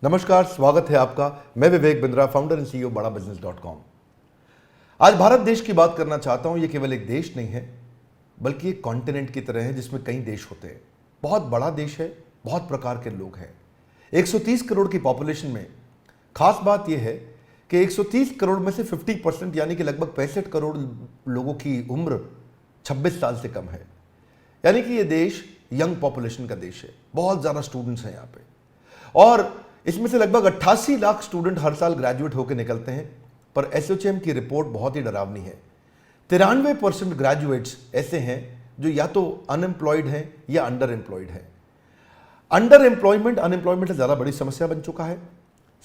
नमस्कार, स्वागत है आपका। मैं Vivek Bindra, founder and CEO बड़ा बिजनेस.com। आज भारत देश की बात करना चाहता हूं। ये केवल एक देश नहीं है, बल्कि एक कॉन्टिनेंट की तरह है जिसमें कई देश होते हैं। बहुत बड़ा देश है, बहुत प्रकार के लोग हैं। 130 करोड़ की पॉपुलेशन में खास बात यह है कि 130 करोड़ में से 50% यानी कि लगभग 65 करोड़ लोगों की उम्र 26 साल से कम है। यानी कि यह देश यंग पॉपुलेशन का देश है। बहुत ज़्यादा स्टूडेंट्स हैं यहाँ पे, और इसमें से लगभग 88 लाख स्टूडेंट हर साल ग्रेजुएट होकर निकलते हैं। पर एसोचैम की रिपोर्ट बहुत ही डरावनी है। 93% ग्रेजुएट्स ऐसे हैं जो या तो अनएम्प्लॉयड हैं या अंडर एम्प्लॉयड हैं। अंडर एम्प्लॉयमेंट अनएम्प्लॉयमेंट से ज़्यादा बड़ी समस्या बन चुका है।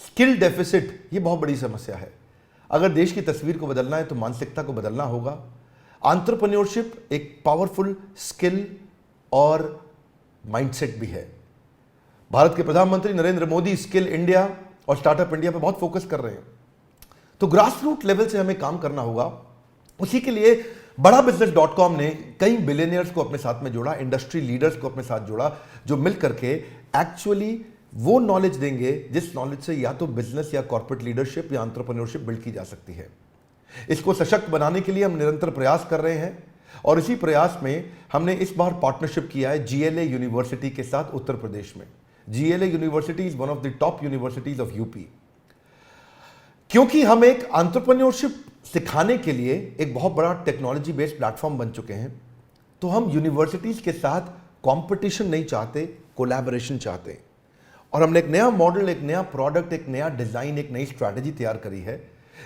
स्किल डेफिसिट ये बहुत बड़ी समस्या है। अगर देश की तस्वीर को बदलना है तो मानसिकता को बदलना होगा। एंटरप्रेन्योरशिप एक पावरफुल स्किल और माइंडसेट भी है। भारत के प्रधानमंत्री नरेंद्र मोदी स्किल इंडिया और स्टार्टअप इंडिया पर बहुत फोकस कर रहे हैं। तो ग्रास रूट लेवल से हमें काम करना होगा। उसी के लिए बड़ा बिजनेस.com ने कई बिलियनियर्स को अपने साथ में जोड़ा, इंडस्ट्री लीडर्स को अपने साथ जोड़ा, जो मिल करके एक्चुअली वो नॉलेज देंगे जिस नॉलेज से या तो बिजनेस या कॉर्पोरेट लीडरशिप या एंटरप्रेन्योरशिप बिल्ड की जा सकती है। इसको सशक्त बनाने के लिए हम निरंतर प्रयास कर रहे हैं, और इसी प्रयास में हमने इस बार पार्टनरशिप किया है GLA यूनिवर्सिटी के साथ उत्तर प्रदेश में। GLA university is one of the top universities of UP. क्योंकि हम एक एंटरप्रेन्योरशिप सिखाने के लिए एक बहुत बड़ा टेक्नोलॉजी बेस्ड प्लेटफॉर्म बन चुके हैं, तो हम यूनिवर्सिटीज के साथ कंपटीशन नहीं चाहते, कोलैबोरेशन चाहते हैं। और हमने एक नया मॉडल, एक नया प्रोडक्ट, एक नया डिजाइन, एक नई स्ट्रैटेजी तैयार करी है,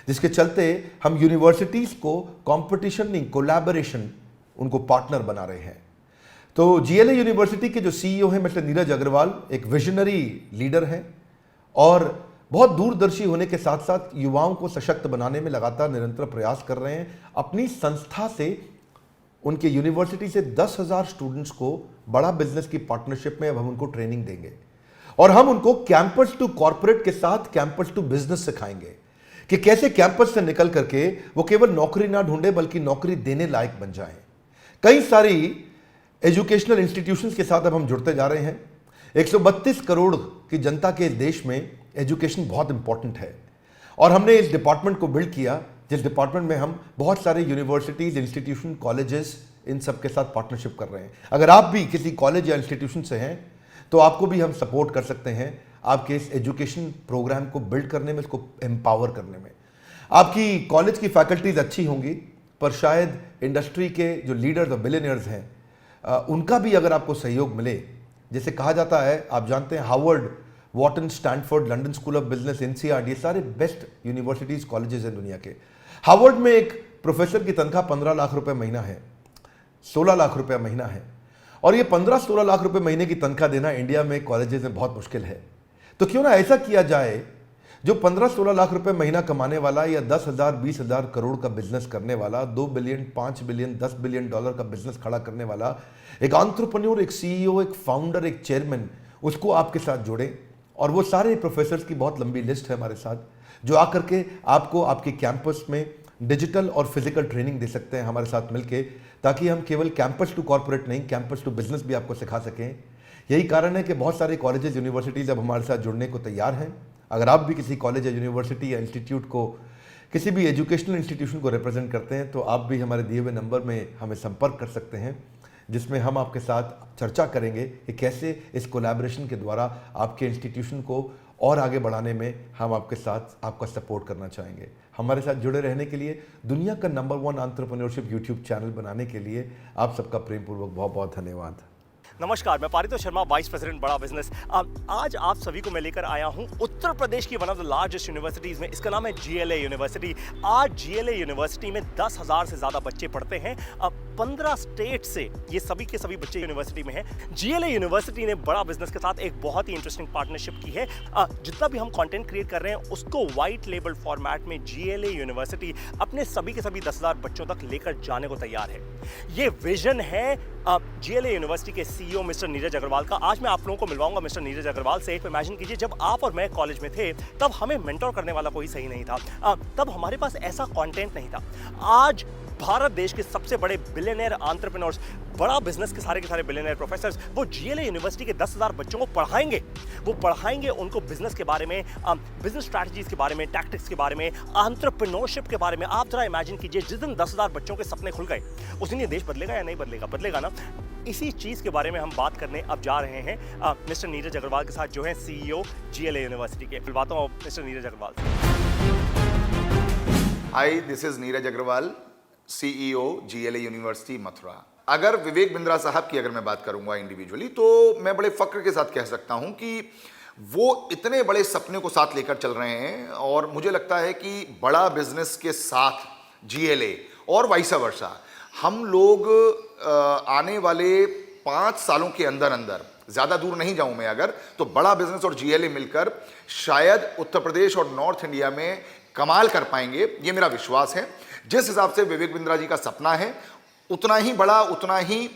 जिसके चलते हम यूनिवर्सिटीज को कंपटीशन नहीं, कोलैबोरेशन, उनको पार्टनर बना रहे हैं। तो GLA यूनिवर्सिटी के जो CEO हैं मिस्टर नीरज अग्रवाल एक विजनरी लीडर हैं, और बहुत दूरदर्शी होने के साथ साथ युवाओं को सशक्त बनाने में लगातार निरंतर प्रयास कर रहे हैं। अपनी संस्था से, उनके यूनिवर्सिटी से 10,000 स्टूडेंट्स को बड़ा बिजनेस की पार्टनरशिप में अब हम उनको ट्रेनिंग देंगे, और हम उनको कैंपस टू कॉर्पोरेट के साथ कैंपस टू बिजनेस सिखाएंगे कि कैसे कैंपस से निकल करके वो केवल नौकरी ना ढूंढे बल्कि नौकरी देने लायक बन जाएं। कई सारी एजुकेशनल इंस्टीट्यूशंस के साथ अब हम जुड़ते जा रहे हैं। 132 करोड़ की जनता के देश में एजुकेशन बहुत इंपॉर्टेंट है, और हमने इस डिपार्टमेंट को बिल्ड किया जिस डिपार्टमेंट में हम बहुत सारे यूनिवर्सिटीज, इंस्टीट्यूशन, कॉलेजेस, इन सब के साथ पार्टनरशिप कर रहे हैं। अगर आप भी किसी कॉलेज या इंस्टीट्यूशन से हैं तो आपको भी हम सपोर्ट कर सकते हैं आपके इस एजुकेशन प्रोग्राम को बिल्ड करने में, इसको एम्पावर करने में। आपकी कॉलेज की फैकल्टीज अच्छी होंगी, पर शायद इंडस्ट्री के जो लीडर्स और बिलियनियर्स हैं उनका भी अगर आपको सहयोग मिले, जैसे कहा जाता है, आप जानते हैं Harvard, Wharton, Stanford, London school of business, NCERT, ये सारे बेस्ट यूनिवर्सिटीज, कॉलेजेस हैं दुनिया के। हार्वर्ड में एक प्रोफेसर की तनख्वाह 15 लाख रुपए महीना है, 16 लाख रुपए महीना है, और ये 15-16 लाख रुपए महीने की तनख्वाह देना इंडिया में कॉलेजेस में बहुत मुश्किल है। तो क्यों ना ऐसा किया जाए, जो 15-16 लाख रुपए महीना कमाने वाला या 10,000, 20,000 करोड़ का बिजनेस करने वाला, 2 बिलियन, 5 बिलियन, 10 बिलियन डॉलर का बिजनेस खड़ा करने वाला एक एंटरप्रेन्योर, एक CEO, एक फाउंडर, एक चेयरमैन, उसको आपके साथ जोड़ें। और वो सारे प्रोफेसर्स की बहुत लंबी लिस्ट है हमारे साथ, जो आकर के आपको आपके कैंपस में डिजिटल और फिजिकल ट्रेनिंग दे सकते हैं हमारे साथ मिलके, ताकि हम केवल कैंपस टू कॉर्पोरेट नहीं, कैंपस टू बिजनेस भी आपको सिखा सकें। यही कारण है कि बहुत सारे कॉलेजेस, यूनिवर्सिटीज अब हमारे साथ जुड़ने को तैयार हैं। अगर आप भी किसी कॉलेज या यूनिवर्सिटी या इंस्टीट्यूट को, किसी भी एजुकेशनल इंस्टीट्यूशन को रिप्रेजेंट करते हैं, तो आप भी हमारे दिए हुए नंबर में हमें संपर्क कर सकते हैं, जिसमें हम आपके साथ चर्चा करेंगे कि कैसे इस कोलैबोरेशन के द्वारा आपके इंस्टीट्यूशन को और आगे बढ़ाने में हम आपके साथ आपका सपोर्ट करना चाहेंगे। हमारे साथ जुड़े रहने के लिए, दुनिया का नंबर 1 एंटरप्रेन्योरशिप यूट्यूब चैनल बनाने के लिए आप सबका प्रेमपूर्वक बहुत बहुत धन्यवाद। नमस्कार, मैं पारितोष शर्मा, वाइस प्रेसिडेंट बड़ा बिजनेस। आज आप सभी को मैं लेकर आया हूं उत्तर प्रदेश की one of the largest universities में। इसका नाम है GLA यूनिवर्सिटी। आज GLA यूनिवर्सिटी में 10,000 से ज्यादा बच्चे पढ़ते हैं। 15 स्टेट से ये सभी के सभी बच्चे यूनिवर्सिटी में हैं। GLA यूनिवर्सिटी ने बड़ा बिजनेस के साथ एक बहुत ही इंटरेस्टिंग पार्टनरशिप की है। जितना भी हम कंटेंट क्रिएट कर रहे हैं उसको व्हाइट लेबल फॉर्मेट में GLA यूनिवर्सिटी अपने सभी के सभी 10,000 बच्चों तक लेकर जाने को तैयार है। ये विजन है GLA यूनिवर्सिटी के CEO मिस्टर नीरज अग्रवाल का। आज मैं आप लोगों को मिलवाऊंगा मिस्टर नीरज अग्रवाल से। इमेजिन कीजिए, जब आप और मैं कॉलेज में थे तब हमें मेंटोर करने वाला कोई सही नहीं था, तब हमारे पास ऐसा कंटेंट नहीं था। आज भारत देश के सबसे बड़े बिलियनियर एंटरप्रेन्योर्स, बड़ा बिजनेस के सारे बिलियनियर प्रोफेसर्स वो जीएलए यूनिवर्सिटी के 10,000 बच्चों को पढ़ाएंगे। वो पढ़ाएंगे उनको बिजनेस के बारे में, बिजनेस स्ट्रैटेजीज के बारे में, टैक्टिक्स के बारे में, एंटरप्रेन्योरशिप के बारे में। आप जरा इमेजिन कीजिए, जिस दिन 10,000 बच्चों के सपने खुल गए उस दिन ये देश बदलेगा या नहीं बदलेगा? बदलेगा ना। इसी चीज के बारे में हम बात करने अब जा रहे हैं मिस्टर नीरज अग्रवाल के साथ, जो है सीईओ जीएलए यूनिवर्सिटी के। मिलवाता हूं मिस्टर नीरज अग्रवाल से। Hi, this is Neeraj Agarwal, CEO GLA university Mathura. अगर विवेक बिंद्रा साहब की अगर मैं बात करूंगा इंडिविजुअली, तो मैं बड़े फक्र के साथ कह सकता हूं कि वो इतने बड़े सपने को साथ लेकर चल रहे हैं और मुझे लगता है कि बड़ा बिजनेस के साथ जीएलए और वाइस वर्सा हम लोग आने वाले 5 सालों के अंदर अंदर, ज्यादा दूर नहीं जाऊं मैं अगर, तो बड़ा बिजनेस और जीएलए मिलकर शायद उत्तर प्रदेश और नॉर्थ इंडिया में कमाल कर पाएंगे, ये मेरा विश्वास है। जिस हिसाब से विवेक बिंद्रा जी का सपना है, उतना ही बड़ा, उतना ही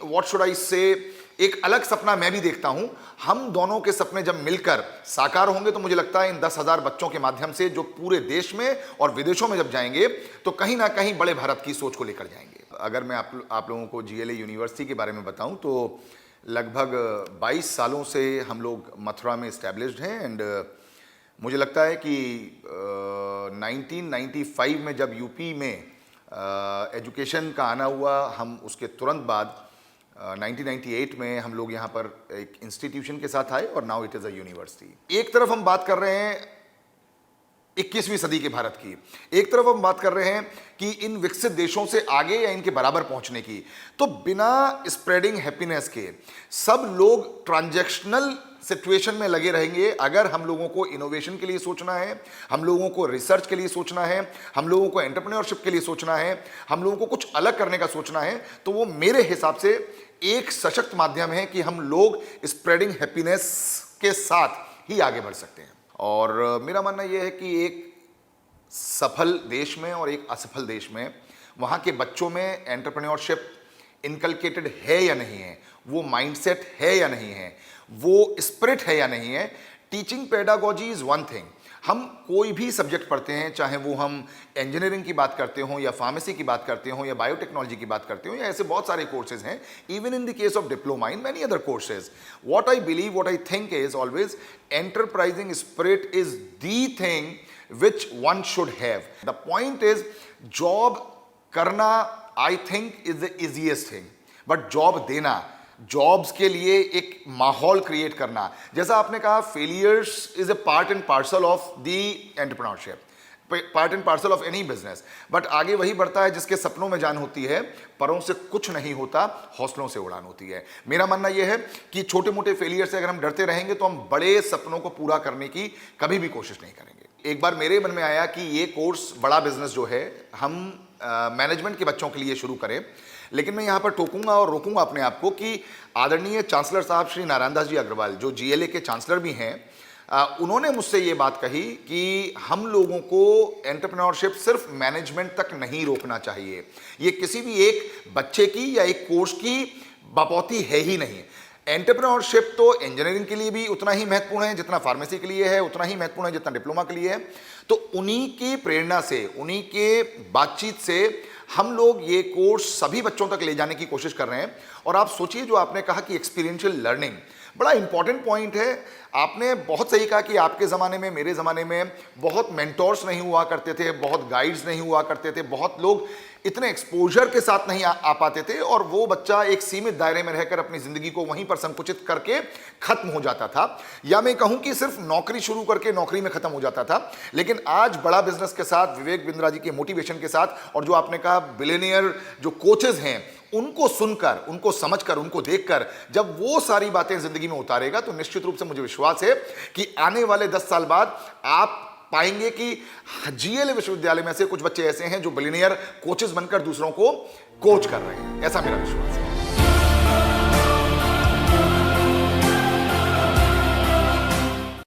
व्हाट शुड आई से, एक अलग सपना मैं भी देखता हूं। हम दोनों के सपने जब मिलकर साकार होंगे तो मुझे लगता है इन 10,000 बच्चों के माध्यम से जो पूरे देश में और विदेशों में जब जाएंगे तो कहीं ना कहीं बड़े भारत की सोच को लेकर जाएंगे। अगर मैं आप लोगों को जीएलए यूनिवर्सिटी के बारे में बताऊं तो लगभग 22 सालों से हम लोग मथुरा में इस्टेब्लिश्ड हैं एंड मुझे लगता है कि 1995 में जब यूपी में एजुकेशन का आना हुआ, हम उसके तुरंत बाद 1998 में हम लोग यहाँ पर एक इंस्टीट्यूशन के साथ आए और now it is a university. एक तरफ हम बात कर रहे हैं 21वीं सदी के भारत की, एक तरफ हम बात कर रहे हैं कि इन विकसित देशों से आगे या इनके बराबर पहुंचने की, तो बिना स्प्रेडिंग हैप्पीनेस के सब लोग ट्रांजैक्शनल सिचुएशन में लगे रहेंगे। अगर हम लोगों को इनोवेशन के लिए सोचना है, हम लोगों को रिसर्च के लिए सोचना है, हम लोगों को एंटरप्रेन्योरशिप के लिए सोचना है, हम लोगों को कुछ अलग करने का सोचना है, तो वो मेरे हिसाब से एक सशक्त माध्यम है कि हम लोग स्प्रेडिंग हैप्पीनेस के साथ ही आगे बढ़ सकते हैं। और मेरा मानना यह है कि एक सफल देश में और एक असफल देश में वहाँ के बच्चों में एंटरप्रेन्योरशिप इनकलकेटेड है या नहीं है, वो माइंडसेट है या नहीं है, वो स्पिरिट है या नहीं है। Teaching pedagogy is one thing. हम कोई भी सब्जेक्ट पढ़ते हैं, चाहे वो हम इंजीनियरिंग की बात करते हों या फार्मेसी की बात करते हों या बायोटेक्नोलॉजी की बात करते हो, या ऐसे बहुत सारे कोर्सेज हैं, even in the case of diploma in many other courses. What I believe, what I think is always enterprising spirit is the thing which one should have. The point is job करना I think is the easiest thing, but job देना, jobs के लिए एक माहौल create करना, जैसा आपने कहा failures is a part and parcel of the entrepreneurship, part and parcel of any business, but आगे वही बढ़ता है जिसके सपनों में जान होती है, परों से कुछ नहीं होता, हौसलों से उड़ान होती है। मेरा मानना यह है कि छोटे मोटे फेलियर से अगर हम डरते रहेंगे तो हम बड़े सपनों को पूरा करने की कभी भी कोशिश नहीं करेंगे। एक बार मेरे मन में आया कि ये कोर्स बड़ा बिजनेस जो है हम मैनेजमेंट के बच्चों के लिए शुरू करें, लेकिन मैं यहाँ पर टोकूंगा और रोकूंगा अपने आप को कि आदरणीय चांसलर साहब श्री नारायण दास जी अग्रवाल, जो जीएलए के चांसलर भी हैं, उन्होंने मुझसे ये बात कही कि हम लोगों को एंटरप्रेन्योरशिप सिर्फ मैनेजमेंट तक नहीं रोकना चाहिए। ये किसी भी एक बच्चे की या एक कोर्स की बपौती है ही नहीं। एंटरप्रेन्योरशिप तो इंजीनियरिंग के लिए भी उतना ही महत्वपूर्ण है जितना फार्मेसी के लिए है, उतना ही महत्वपूर्ण है जितना डिप्लोमा के लिए है। तो उन्हीं की प्रेरणा से, उन्हीं के बातचीत से हम लोग ये कोर्स सभी बच्चों तक ले जाने की कोशिश कर रहे हैं। और आप सोचिए, जो आपने कहा कि एक्सपीरियंशियल लर्निंग बड़ा इंपॉर्टेंट पॉइंट है। आपने बहुत सही कहा कि आपके ज़माने में, मेरे ज़माने में बहुत मेंटोर्स नहीं हुआ करते थे, बहुत गाइड्स नहीं हुआ करते थे, बहुत लोग इतने एक्सपोजर के साथ नहीं आ पाते थे, और वो बच्चा एक सीमित दायरे में रहकर अपनी ज़िंदगी को वहीं पर संकुचित करके ख़त्म हो जाता था, या मैं कहूँ कि सिर्फ नौकरी शुरू करके नौकरी में ख़त्म हो जाता था। लेकिन आज बड़ा बिजनेस के साथ, विवेक बिंद्रा जी के मोटिवेशन के साथ, और जो आपने कहा बिलियनियर जो कोचेज हैं, उनको सुनकर, उनको समझकर, उनको देखकर जब वो सारी बातें जिंदगी में उतारेगा तो निश्चित रूप से मुझे विश्वास है कि आने वाले 10 साल बाद आप पाएंगे कि जीएलए विश्वविद्यालय में से कुछ बच्चे ऐसे हैं जो बिलियनियर कोचेस बनकर दूसरों को कोच कर रहे हैं। ऐसा मेरा विश्वास है।